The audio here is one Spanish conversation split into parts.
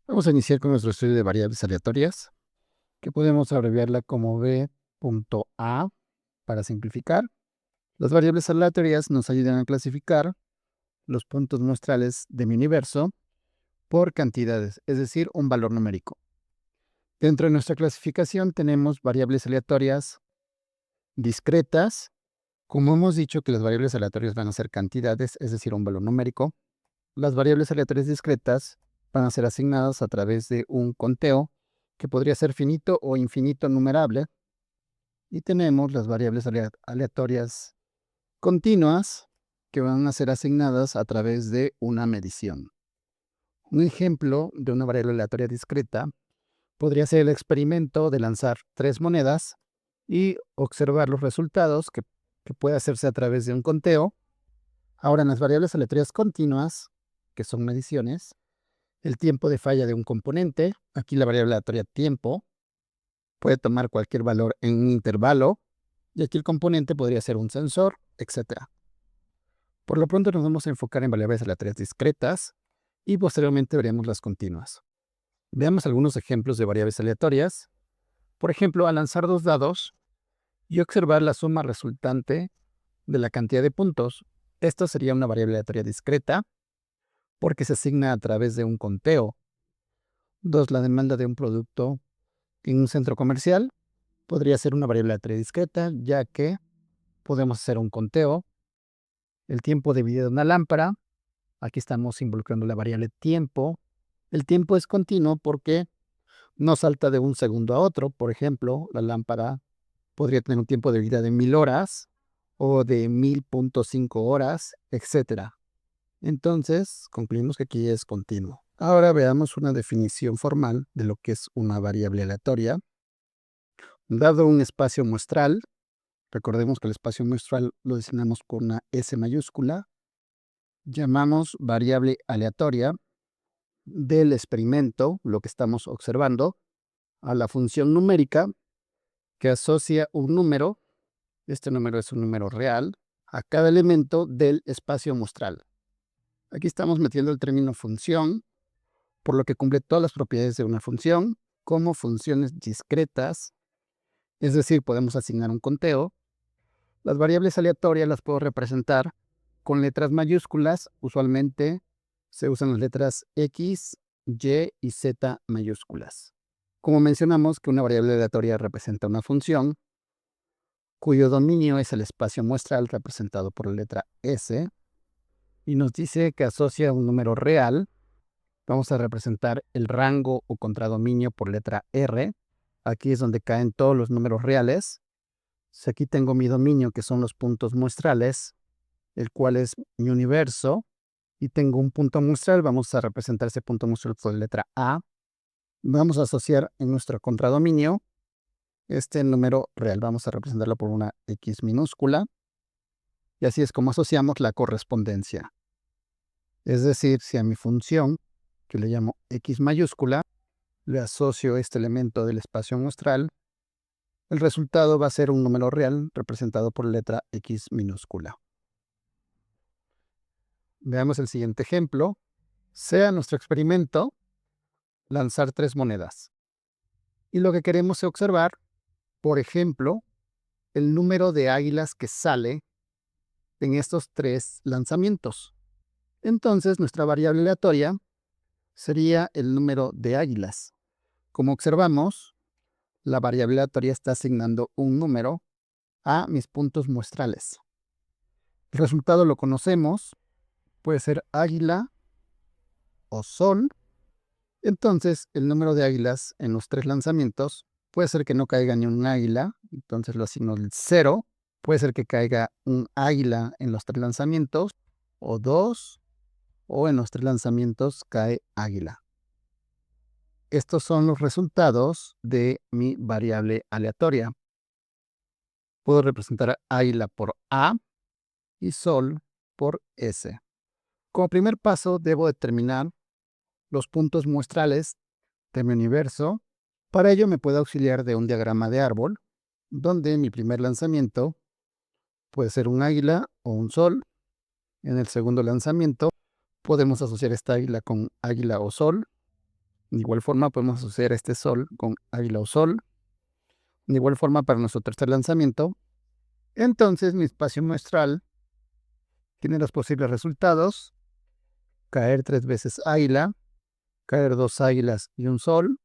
Vamos a iniciar con nuestro estudio de variables aleatorias, que podemos abreviarla como B.A para simplificar. Las variables aleatorias nos ayudan a clasificar los puntos muestrales de mi universo por cantidades, es decir, un valor numérico. Dentro de nuestra clasificación tenemos variables aleatorias discretas. Como hemos dicho que las variables aleatorias van a ser cantidades, es decir, un valor numérico, las variables aleatorias discretas van a ser asignadas a través de un conteo que podría ser finito o infinito numerable. Y tenemos las variables aleatorias continuas que van a ser asignadas a través de una medición. Un ejemplo de una variable aleatoria discreta podría ser el experimento de lanzar 3 monedas y observar los resultados que puede hacerse a través de un conteo. Ahora, en las variables aleatorias continuas, que son mediciones, el tiempo de falla de un componente, aquí la variable aleatoria tiempo, puede tomar cualquier valor en un intervalo, y aquí el componente podría ser un sensor, etc. Por lo pronto nos vamos a enfocar en variables aleatorias discretas y posteriormente veremos las continuas. Veamos algunos ejemplos de variables aleatorias. Por ejemplo, al lanzar 2 dados y observar la suma resultante de la cantidad de puntos. Esto sería una variable aleatoria discreta porque se asigna a través de un conteo. 2. La demanda de un producto en un centro comercial podría ser una variable aleatoria discreta, ya que podemos hacer un conteo. El tiempo de vida de una lámpara, aquí estamos involucrando la variable tiempo. El tiempo es continuo porque no salta de un segundo a otro. Por ejemplo, la lámpara podría tener un tiempo de vida de 1000 horas o de 1000.5 horas, etc. Entonces, concluimos que aquí es continuo. Ahora veamos una definición formal de lo que es una variable aleatoria. Dado un espacio muestral, recordemos que el espacio muestral lo designamos con una S mayúscula, llamamos variable aleatoria del experimento, lo que estamos observando, a la función numérica que asocia un número, este número es un número real, a cada elemento del espacio muestral. Aquí estamos metiendo el término función, por lo que cumple todas las propiedades de una función, como funciones discretas, es decir, podemos asignar un conteo. Las variables aleatorias las puedo representar con letras mayúsculas, usualmente se usan las letras X, Y y Z mayúsculas. Como mencionamos que una variable aleatoria representa una función, cuyo dominio es el espacio muestral representado por la letra S, y nos dice que asocia un número real. Vamos a representar el rango o contradominio por letra R. Aquí es donde caen todos los números reales. Si aquí tengo mi dominio, que son los puntos muestrales, el cual es mi universo, y tengo un punto muestral, vamos a representar ese punto muestral por la letra A. Vamos a asociar en nuestro contradominio este número real. Vamos a representarlo por una X minúscula. Y así es como asociamos la correspondencia. Es decir, si a mi función, que le llamo X mayúscula, le asocio este elemento del espacio muestral, el resultado va a ser un número real representado por la letra X minúscula. Veamos el siguiente ejemplo. Sea nuestro experimento lanzar 3 monedas. Y lo que queremos es observar, por ejemplo, el número de águilas que sale en estos 3 lanzamientos. Entonces, nuestra variable aleatoria sería el número de águilas. Como observamos, la variable aleatoria está asignando un número a mis puntos muestrales. El resultado lo conocemos, puede ser águila o sol. Entonces, el número de águilas en los 3 lanzamientos puede ser que no caiga ni un águila, entonces lo asigno el 0. Puede ser que caiga un águila en los 3 lanzamientos, o 2, o en los 3 lanzamientos cae águila. Estos son los resultados de mi variable aleatoria. Puedo representar águila por A y sol por S. Como primer paso, debo determinar los puntos muestrales de mi universo. Para ello me puedo auxiliar de un diagrama de árbol, donde mi primer lanzamiento puede ser un águila o un sol. En el segundo lanzamiento podemos asociar esta águila con águila o sol. De igual forma podemos asociar este sol con águila o sol. De igual forma para nuestro tercer lanzamiento. Entonces mi espacio muestral tiene los posibles resultados: caer 3 veces águila, caer 2 águilas y un sol,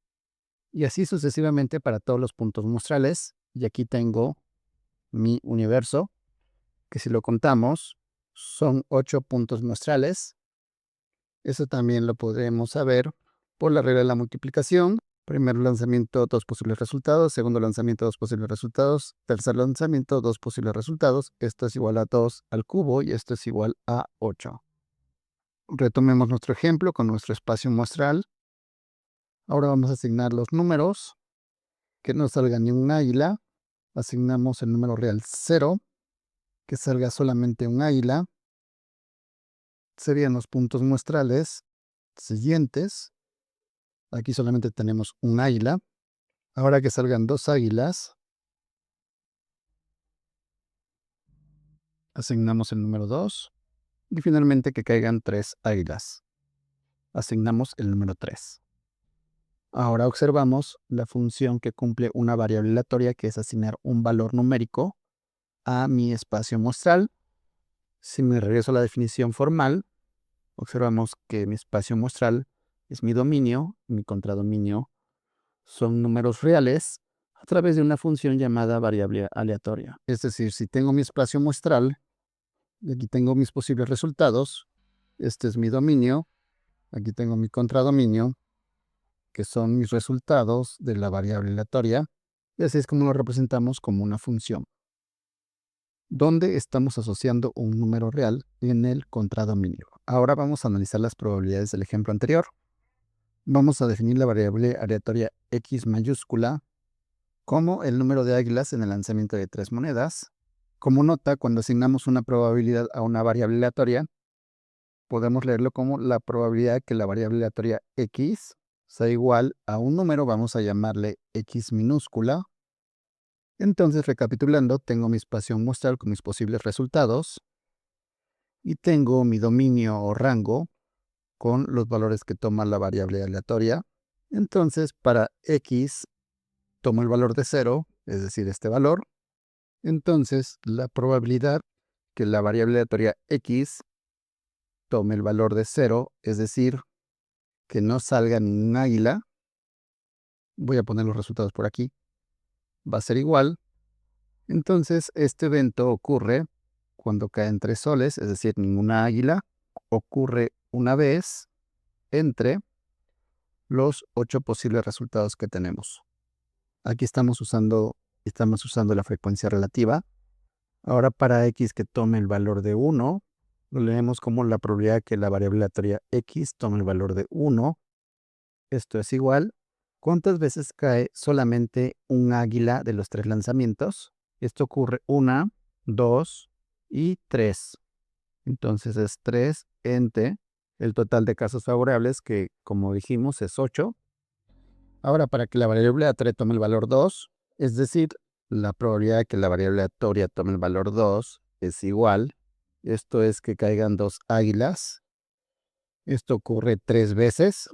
y así sucesivamente para todos los puntos muestrales. Y aquí tengo mi universo, que si lo contamos son 8 puntos muestrales. Eso también lo podremos saber por la regla de la multiplicación. Primer lanzamiento, 2 posibles resultados. Segundo lanzamiento, 2 posibles resultados. Tercer lanzamiento, 2 posibles resultados. Esto es igual a 2 al cubo y esto es igual a 8. Retomemos nuestro ejemplo con nuestro espacio muestral. Ahora vamos a asignar los números. Que no salga ni un águila. Asignamos el número real 0. Que salga solamente un águila. Serían los puntos muestrales siguientes. Aquí solamente tenemos un águila. Ahora que salgan 2 águilas, asignamos el número 2. Y finalmente que caigan 3 águilas. Asignamos el número 3. Ahora observamos la función que cumple una variable aleatoria, que es asignar un valor numérico a mi espacio muestral. Si me regreso a la definición formal, observamos que mi espacio muestral es mi dominio, mi contradominio son números reales a través de una función llamada variable aleatoria. Es decir, si tengo mi espacio muestral, y aquí tengo mis posibles resultados, este es mi dominio, aquí tengo mi contradominio, que son mis resultados de la variable aleatoria, y así es como lo representamos como una función, donde estamos asociando un número real en el contradominio. Ahora vamos a analizar las probabilidades del ejemplo anterior. Vamos a definir la variable aleatoria x mayúscula como el número de águilas en el lanzamiento de 3 monedas. Como nota, cuando asignamos una probabilidad a una variable aleatoria, podemos leerlo como la probabilidad que la variable aleatoria x sea igual a un número, vamos a llamarle x minúscula. Entonces, recapitulando, tengo mi espacio muestral con mis posibles resultados y tengo mi dominio o rango con los valores que toma la variable aleatoria. Entonces, para x tomo el valor de 0, es decir, este valor. Entonces, la probabilidad que la variable aleatoria x tome el valor de 0, es decir, que no salga ningún águila, voy a poner los resultados por aquí, va a ser igual. Entonces, este evento ocurre cuando caen 3 soles, es decir, ninguna águila, ocurre una vez entre los 8 posibles resultados que tenemos. Aquí estamos usando la frecuencia relativa. Ahora para x que tome el valor de 1, lo leemos como la probabilidad que la variable aleatoria x tome el valor de 1. Esto es igual. ¿Cuántas veces cae solamente un águila de los 3 lanzamientos? Esto ocurre 1, 2 y 3. Entonces es 3 entre el total de casos favorables, que como dijimos es 8. Ahora para que la variable aleatoria tome el valor 2, es decir, la probabilidad de que la variable aleatoria tome el valor 2 es igual. Esto es que caigan 2 águilas. Esto ocurre 3 veces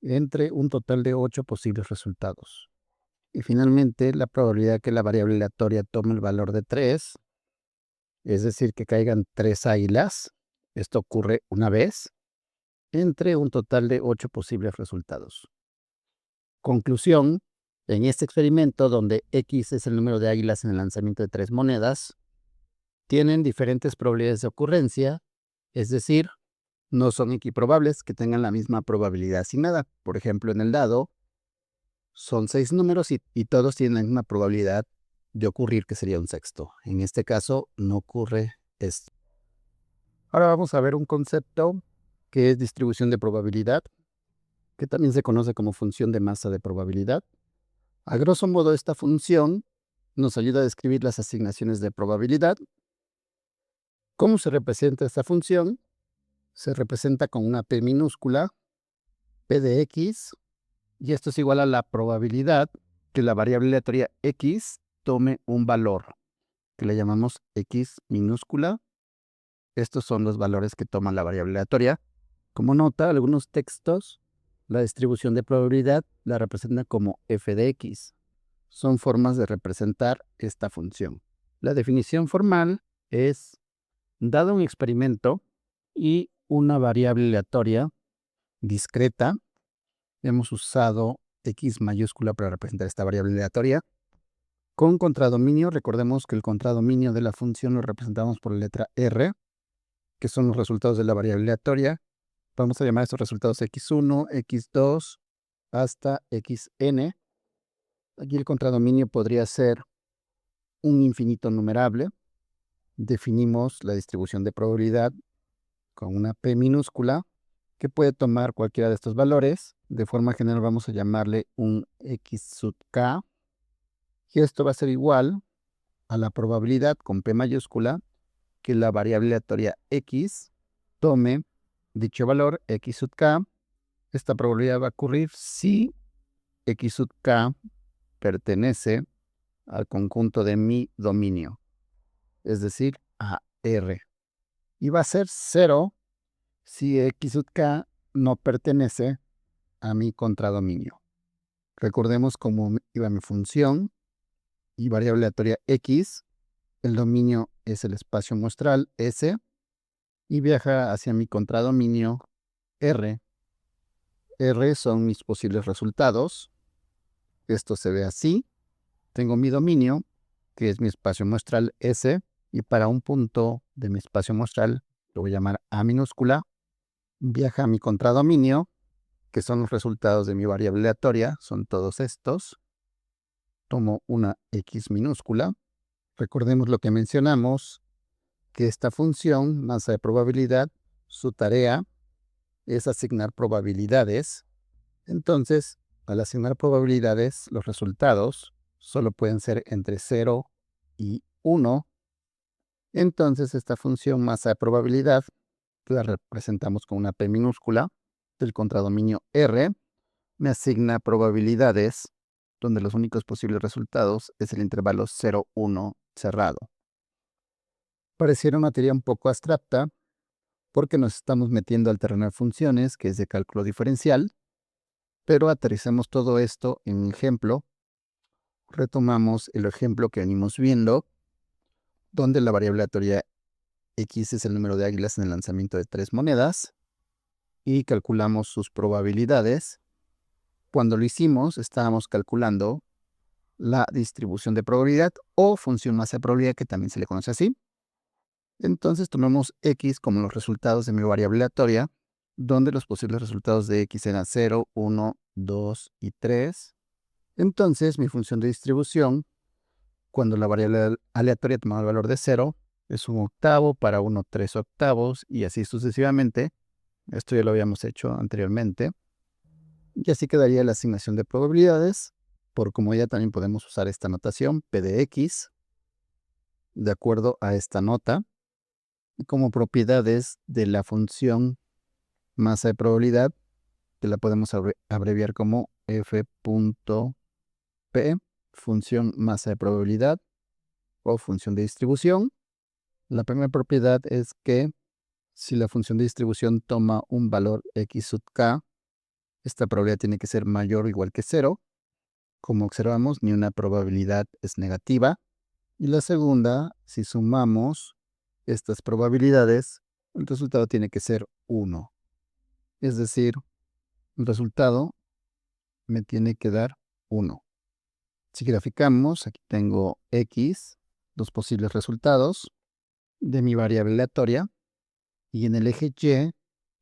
entre un total de 8 posibles resultados. Y finalmente, la probabilidad que la variable aleatoria tome el valor de 3, es decir, que caigan 3 águilas, esto ocurre una vez, entre un total de 8 posibles resultados. Conclusión: en este experimento, donde x es el número de águilas en el lanzamiento de 3 monedas, tienen diferentes probabilidades de ocurrencia, es decir, no son equiprobables que tengan la misma probabilidad asignada. Por ejemplo, en el dado, son 6 números y todos tienen la misma probabilidad de ocurrir, que sería un sexto. En este caso, no ocurre esto. Ahora vamos a ver un concepto que es distribución de probabilidad, que también se conoce como función de masa de probabilidad. A grosso modo, esta función nos ayuda a describir las asignaciones de probabilidad. ¿Cómo se representa esta función? Se representa con una p minúscula, p de x, y esto es igual a la probabilidad que la variable aleatoria x tome un valor, que le llamamos x minúscula. Estos son los valores que toma la variable aleatoria. Como nota, algunos textos La distribución de probabilidad la representa como f de x. Son formas de representar esta función. La definición formal es: dado un experimento y una variable aleatoria discreta, hemos usado x mayúscula para representar esta variable aleatoria, con contradominio. Recordemos que el contradominio de la función lo representamos por la letra R, que son los resultados de la variable aleatoria. Vamos a llamar a estos resultados x1, x2, hasta xn. Aquí el contradominio podría ser un infinito numerable. Definimos la distribución de probabilidad con una p minúscula que puede tomar cualquiera de estos valores. De forma general vamos a llamarle un x sub k, y esto va a ser igual a la probabilidad con p mayúscula que la variable aleatoria x tome dicho valor x sub k. Esta probabilidad va a ocurrir si x sub k pertenece al conjunto de mi dominio, es decir, a R. Y va a ser 0 si x sub k no pertenece a mi contradominio. Recordemos cómo iba mi función y variable aleatoria x. El dominio es el espacio muestral S y viaja hacia mi contradominio R. R son mis posibles resultados. Esto se ve así. Tengo mi dominio, que es mi espacio muestral S, y para un punto de mi espacio muestral, lo voy a llamar A minúscula, viaja a mi contradominio, que son los resultados de mi variable aleatoria, son todos estos. Tomo una X minúscula. Recordemos lo que mencionamos, que esta función, masa de probabilidad, su tarea es asignar probabilidades. Entonces, al asignar probabilidades, los resultados solo pueden ser entre 0 y 1. Entonces, esta función masa de probabilidad la representamos con una p minúscula del contradominio R. Me asigna probabilidades donde los únicos posibles resultados es el intervalo 0, 1 cerrado. Pareciera una teoría un poco abstracta porque nos estamos metiendo al terreno de funciones, que es de cálculo diferencial, pero aterricemos todo esto en un ejemplo. Retomamos el ejemplo que venimos viendo, donde la variable aleatoria x es el número de águilas en el lanzamiento de 3 monedas, y calculamos sus probabilidades. Cuando lo hicimos, estábamos calculando la distribución de probabilidad o función masa de probabilidad, que también se le conoce así. Entonces tomamos x como los resultados de mi variable aleatoria, donde los posibles resultados de x eran 0, 1, 2 y 3. Entonces mi función de distribución, cuando la variable aleatoria tomaba el valor de 0, es 1 octavo, para 1, 3 octavos, y así sucesivamente. Esto ya lo habíamos hecho anteriormente. Y así quedaría la asignación de probabilidades. Por comodidad también podemos usar esta notación, p de x, de acuerdo a esta nota. Y como propiedades de la función masa de probabilidad, que la podemos abreviar como f.p, función masa de probabilidad o función de distribución. La primera propiedad es que si la función de distribución toma un valor x sub k, esta probabilidad tiene que ser mayor o igual que 0. Como observamos, ni una probabilidad es negativa. Y la segunda, si sumamos estas probabilidades, el resultado tiene que ser 1. Es decir, el resultado me tiene que dar 1. Si graficamos, aquí tengo x, los posibles resultados de mi variable aleatoria, y en el eje y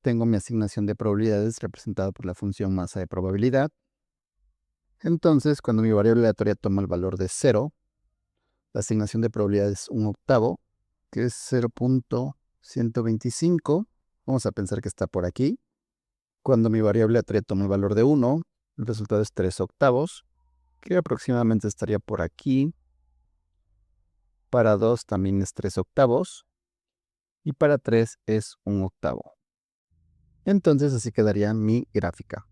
tengo mi asignación de probabilidades representada por la función masa de probabilidad. Entonces, cuando mi variable aleatoria toma el valor de 0, la asignación de probabilidades es 1 octavo, que es 0.125. Vamos a pensar que está por aquí. Cuando mi variable aleatoria toma el valor de 1, el resultado es 3 octavos, que aproximadamente estaría por aquí. Para 2 también es 3 octavos. Y para 3 es 1 octavo. Entonces así quedaría mi gráfica.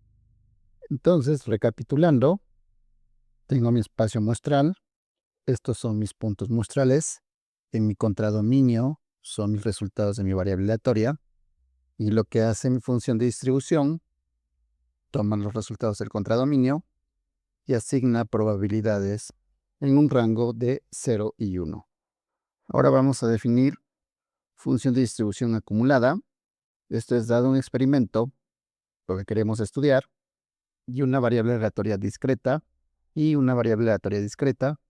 Entonces, recapitulando, tengo mi espacio muestral. Estos son mis puntos muestrales. En mi contradominio son mis resultados de mi variable aleatoria. Y lo que hace mi función de distribución toma los resultados del contradominio y asigna probabilidades en un rango de 0 y 1. Ahora vamos a definir función de distribución acumulada. Esto es dado un experimento, lo que queremos estudiar, y una variable aleatoria discreta y una variable aleatoria discreta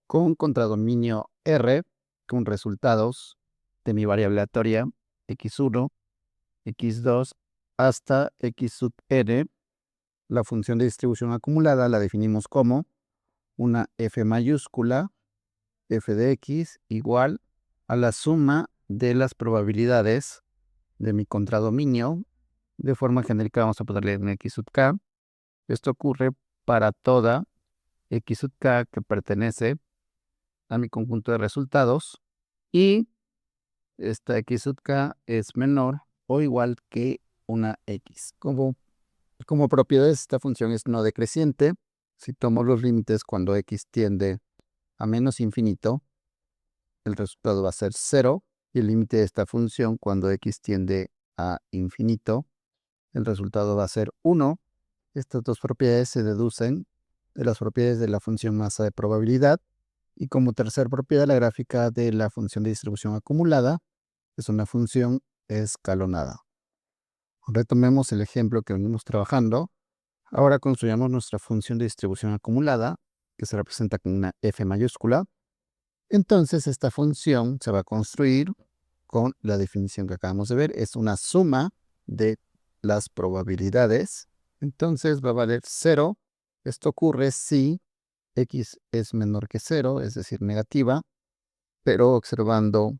con contradominio R con resultados de mi variable aleatoria x1, x2 hasta x sub n. La función de distribución acumulada la definimos como una f mayúscula, f de x, igual a la suma de las probabilidades de mi contradominio. De forma genérica vamos a ponerle en x sub k. Esto ocurre para toda x sub k que pertenece a mi conjunto de resultados y esta x sub k es menor o igual que una x. Como propiedad de esta función es no decreciente. Si tomo los límites cuando x tiende a menos infinito, el resultado va a ser 0. Y el límite de esta función cuando x tiende a infinito, el resultado va a ser 1. Estas dos propiedades se deducen de las propiedades de la función masa de probabilidad. Y como tercera propiedad, la gráfica de la función de distribución acumulada es una función escalonada. Retomemos el ejemplo que venimos trabajando. Ahora construyamos nuestra función de distribución acumulada, que se representa con una f mayúscula. Entonces, esta función se va a construir con la definición que acabamos de ver. Es una suma de las probabilidades. Entonces, va a valer 0. Esto ocurre si x es menor que 0, es decir, negativa, pero observando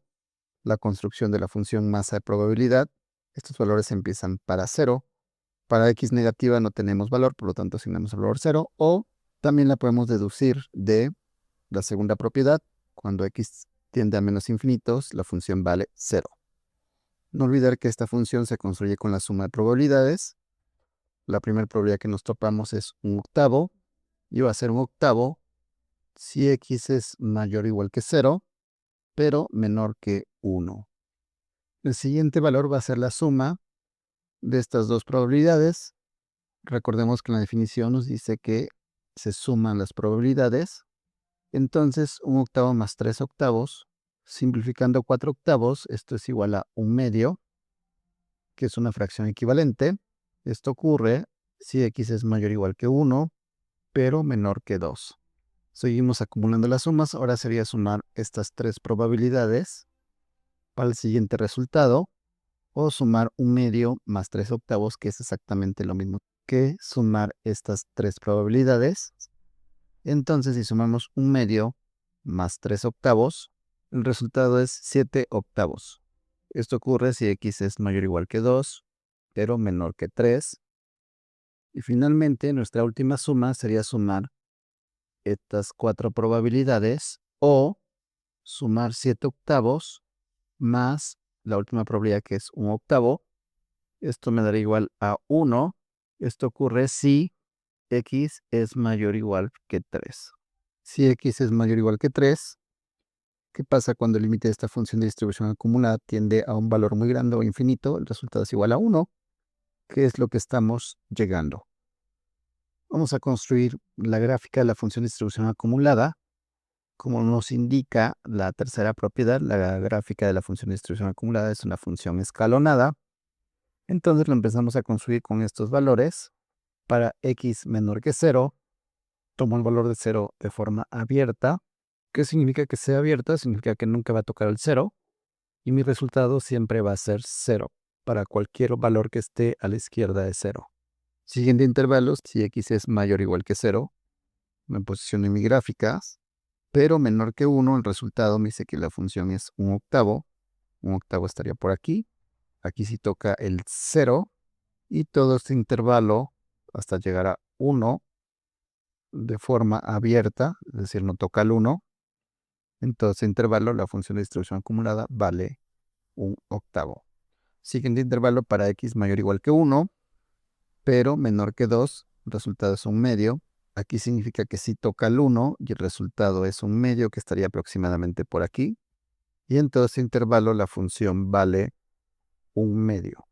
la construcción de la función masa de probabilidad, estos valores empiezan para 0. Para x negativa no tenemos valor, por lo tanto asignamos el valor 0, o también la podemos deducir de la segunda propiedad. Cuando x tiende a menos infinitos, la función vale 0. No olvidar que esta función se construye con la suma de probabilidades. La primera probabilidad que nos topamos es 1/8, y va a ser 1/8 si x es mayor o igual que 0, pero menor que 1. El siguiente valor va a ser la suma de estas dos probabilidades. Recordemos que en la definición nos dice que se suman las probabilidades. Entonces, 1/8 más 3/8, simplificando 4/8, esto es igual a 1/2, que es una fracción equivalente. Esto ocurre si x es mayor o igual que 1, pero menor que 2. Seguimos acumulando las sumas. Ahora sería sumar estas tres probabilidades para el siguiente resultado, o sumar 1/2 más 3/8, que es exactamente lo mismo que sumar estas tres probabilidades. Entonces, si sumamos 1/2 más 3/8, el resultado es 7/8. Esto ocurre si x es mayor o igual que 2, pero menor que 3. Y finalmente, nuestra última suma sería sumar estas cuatro probabilidades, o sumar 7/8 más la última probabilidad, que es 1/8. Esto me dará igual a 1. Esto ocurre si x es mayor o igual que 3. Si x es mayor o igual que 3, ¿qué pasa cuando el límite de esta función de distribución acumulada tiende a un valor muy grande o infinito? El resultado es igual a 1, que es lo que estamos llegando. Vamos a construir la gráfica de la función de distribución acumulada. Como nos indica la tercera propiedad, la gráfica de la función de distribución acumulada es una función escalonada. Entonces lo empezamos a construir con estos valores. Para x menor que 0, tomo el valor de 0 de forma abierta. ¿Qué significa que sea abierta? Significa que nunca va a tocar el 0. Y mi resultado siempre va a ser 0 para cualquier valor que esté a la izquierda de 0. Siguiente intervalo, si x es mayor o igual que 0, me posiciono en mi gráfica, pero menor que 1, el resultado me dice que la función es 1/8. 1/8 estaría por aquí. Aquí sí toca el 0. Y todo este intervalo hasta llegar a 1 de forma abierta, es decir, no toca el 1. En todo este intervalo, la función de distribución acumulada vale 1/8. Siguiente intervalo para x mayor o igual que 1, pero menor que 2, el resultado es 1/2. Aquí significa que sí toca el 1 y el resultado es 1/2, que estaría aproximadamente por aquí. Y en todo este intervalo la función vale 1/2.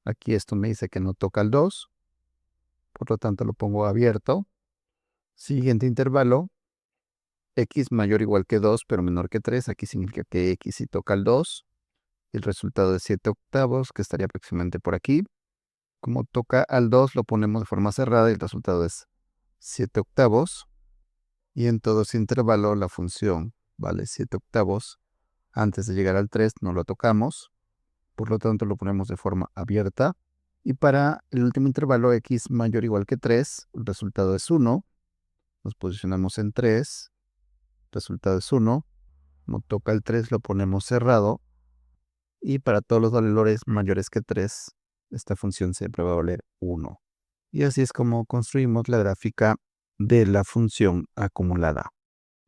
Aquí esto me dice que no toca el 2. por lo tanto lo pongo abierto. Siguiente intervalo, x mayor o igual que 2, pero menor que 3. Aquí significa que x sí toca el 2. El resultado es 7 octavos, que estaría aproximadamente por aquí. Como toca al 2, lo ponemos de forma cerrada y el resultado es 7 octavos. Y en todo ese intervalo la función vale 7 octavos. Antes de llegar al 3 no lo tocamos, por lo tanto lo ponemos de forma abierta. Y para el último intervalo, x mayor o igual que 3, el resultado es 1. Nos posicionamos en 3, el resultado es 1. No toca el 3, lo ponemos cerrado. Y para todos los valores mayores que 3, esta función siempre va a valer 1. Y así es como construimos la gráfica de la función acumulada.